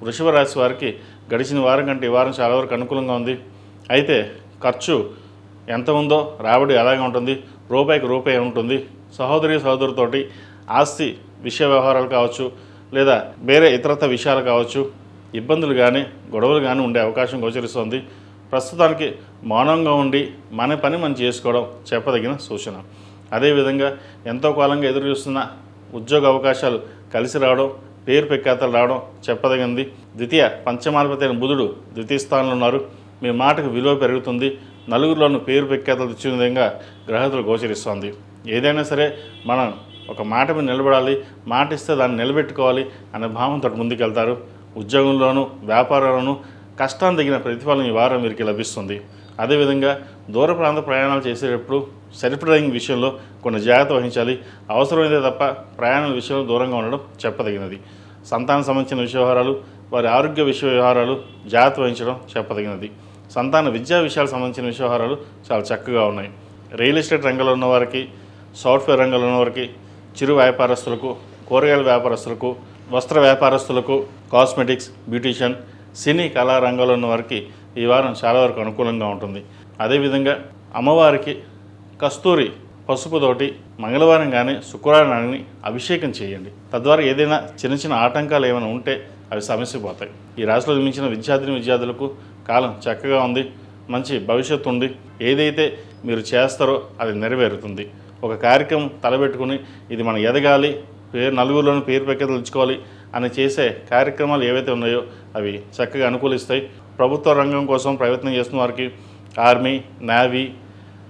వృషభ రాశి వారికి గడిచిన వారం కంటే ఈ వారం చాలా వరకు అనుకూలంగా ఉంది. అయితే ఖర్చు ఎంత ఉందో రాబడి అలాగే ఉంటుంది. రూపాయికి రూపాయి ఉంటుంది. సహోదరుతోటి ఆస్తి విషయ వ్యవహారాలు కావచ్చు, లేదా వేరే ఇతరత్ర విషయాలు కావచ్చు, ఇబ్బందులు కానీ గొడవలు కానీ ఉండే అవకాశం గోచరిస్తుంది. ప్రస్తుతానికి మౌనంగా ఉండి మన పని మనం చేసుకోవడం చెప్పదగిన సూచన. అదేవిధంగా ఎంతో కాలంగా ఎదురు చూస్తున్న ఉద్యోగ అవకాశాలు కలిసి రావడం, పేరు ప్రఖ్యాతలు రావడం చెప్పదగింది. ద్వితీయ పంచమాధిపతి అయిన బుధుడు ద్వితీయ స్థానంలో ఉన్నారు. మీ మాటకు విలువ పెరుగుతుంది. నలుగురిలోనూ పేరు ప్రఖ్యాతలు ఇచ్చే విధంగా గ్రహతులు గోచరిస్తోంది. ఏదైనా సరే మనం ఒక మాట మీద నిలబడాలి, మాట ఇస్తే దాన్ని నిలబెట్టుకోవాలి అనే భావంతో ముందుకెళ్తారు. ఉద్యోగంలోనూ వ్యాపారంలోనూ కష్టాన్ని తగిన ప్రతిఫలం ఈ వారం వీరికి లభిస్తుంది. అదేవిధంగా దూర ప్రాంత ప్రయాణాలు చేసేటప్పుడు సెల్ఫ్ డ్రైవింగ్ విషయంలో కొన్ని జాగ్రత్త వహించాలి. అవసరమైతే తప్ప ప్రయాణాల విషయంలో దూరంగా ఉండడం చెప్పదగినది. సంతానం సంబంధించిన వ్యవహారాలు, వారి ఆరోగ్య వ్యవహారాలు జాగ్రత్త వహించడం చెప్పదగినది. సంతాన విద్యా విషయాలకు సంబంధించిన వ్యవహారాలు చాలా చక్కగా ఉన్నాయి. రియల్ ఎస్టేట్ రంగంలో ఉన్నవారికి, సాఫ్ట్వేర్ రంగంలో ఉన్నవారికి, చిరు వ్యాపారస్తులకు, కూరగాయల వ్యాపారస్తులకు, వస్త్ర వ్యాపారస్తులకు, కాస్మెటిక్స్, బ్యూటీషియన్, సినీ కళా రంగంలో ఉన్న వారికి ఈ వారం చాలా వరకు అనుకూలంగా ఉంటుంది. అదేవిధంగా అమ్మవారికి కస్తూరి పసుపుతోటి మంగళవారం కానీ శుక్రవారం కానీ అభిషేకం చేయండి. తద్వారా ఏదైనా చిన్న చిన్న ఆటంకాలు ఏమైనా ఉంటే అవి సమస్యపోతాయి. ఈ రాశిలో జన్మించిన విద్యార్థులకు కాలం చక్కగా ఉంది. మంచి భవిష్యత్తు ఉంది. ఏదైతే మీరు చేస్తారో అది నెరవేరుతుంది. ఒక కార్యక్రమం తలబెట్టుకుని ఇది మనం ఎదగాలి, నలుగురిలోనూ పేరు ప్రఖ్యాతలు ఇచ్చుకోవాలి అని చేసే కార్యక్రమాలు ఏవైతే ఉన్నాయో అవి చక్కగా అనుకూలిస్తాయి. ప్రభుత్వ రంగం కోసం ప్రయత్నం చేస్తున్న వారికి, ఆర్మీ, నేవీ,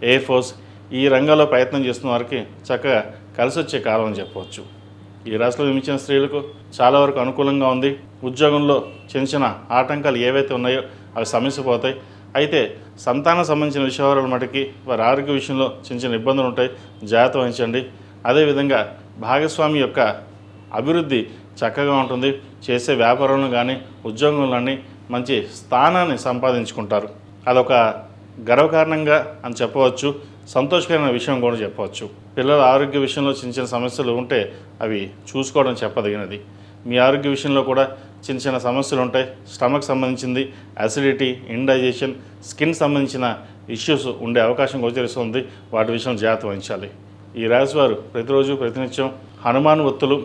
ఎయిర్ ఫోర్స్ ఈ రంగంలో ప్రయత్నం చేస్తున్న వారికి చక్కగా కలిసి వచ్చే కాలం అని చెప్పవచ్చు. ఈ రాశిలో జన్మించిన స్త్రీలకు చాలా వరకు అనుకూలంగా ఉంది. ఉద్యోగంలో చిన్న చిన్న ఆటంకాలు ఏవైతే ఉన్నాయో అవి సమస్యపోతాయి. అయితే సంతానం సంబంధించిన విషయాల మటుకి వారి ఆరోగ్య విషయంలో చిన్న చిన్న ఇబ్బందులు ఉంటాయి, జాగ్రత్త వహించండి. అదేవిధంగా భాగస్వామి యొక్క అభివృద్ధి చక్కగా ఉంటుంది. చేసే వ్యాపారంలో కానీ ఉద్యోగంలో కానీ మంచి స్థానాన్ని సంపాదించుకుంటారు. అదొక గర్వకారణంగా అని చెప్పవచ్చు. సంతోషకరమైన విషయం కూడా చెప్పవచ్చు. పిల్లల ఆరోగ్య విషయంలో చిన్న చిన్న సమస్యలు ఉంటే అవి చూసుకోవడం చెప్పదగినది. మీ ఆరోగ్య విషయంలో కూడా చిన్న చిన్న సమస్యలు ఉంటాయి. స్టమక్ సంబంధించింది, అసిడిటీ, ఇండైజెషన్, స్కిన్ సంబంధించిన ఇష్యూస్ ఉండే అవకాశం గోచరిస్తుంది. వాటి విషయం జాగ్రత్త వహించాలి. ఈ రాశి వారు ప్రతిరోజు ప్రతినిత్యం హనుమాన్ ఒత్తులు,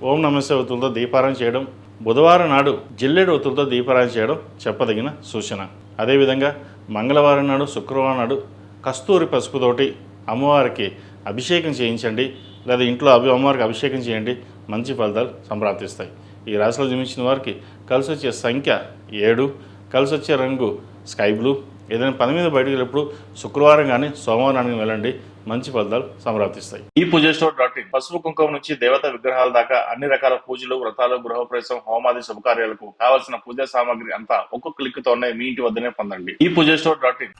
ఓం నమస్తే ఒత్తులతో దీపారాయణ చేయడం, బుధవారం నాడు జిల్లేడు ఒత్తులతో దీపారాయణ చేయడం చెప్పదగిన సూచన. అదేవిధంగా మంగళవారం నాడు, శుక్రవారం నాడు కస్తూరి పసుపుతోటి అమ్మవారికి అభిషేకం చేయించండి, లేదా ఇంట్లో అమ్మవారికి అభిషేకం చేయండి. మంచి ఫలితాలు సంప్రాప్తిస్తాయి. ఈ రాశిలో జన్మించిన వారికి కలిసి వచ్చే సంఖ్య 7, కలిసి వచ్చే రంగు స్కై బ్లూ. ఏదైనా పని మీద బయటకు వెళ్ళినప్పుడు శుక్రవారం కానీ సోమవారానికి వెళ్ళండి. మంచి ఫలితాలు సంప్రాప్తిస్తాయి. ఈ పూజస్టోర్.in పసుపు కుంకుమ నుంచి దేవతా విగ్రహాల దాకా అన్ని రకాల పూజలు, వ్రతాలు, గృహప్రవేశం, హోమాది శుభకార్యాలకు కావలసిన పూజా సామాగ్రి అంతా ఒక్కొక్క క్లిక్ తోనే మీ ఇంటి వద్దనే పొందండి. ఈ పూజస్టోర్.in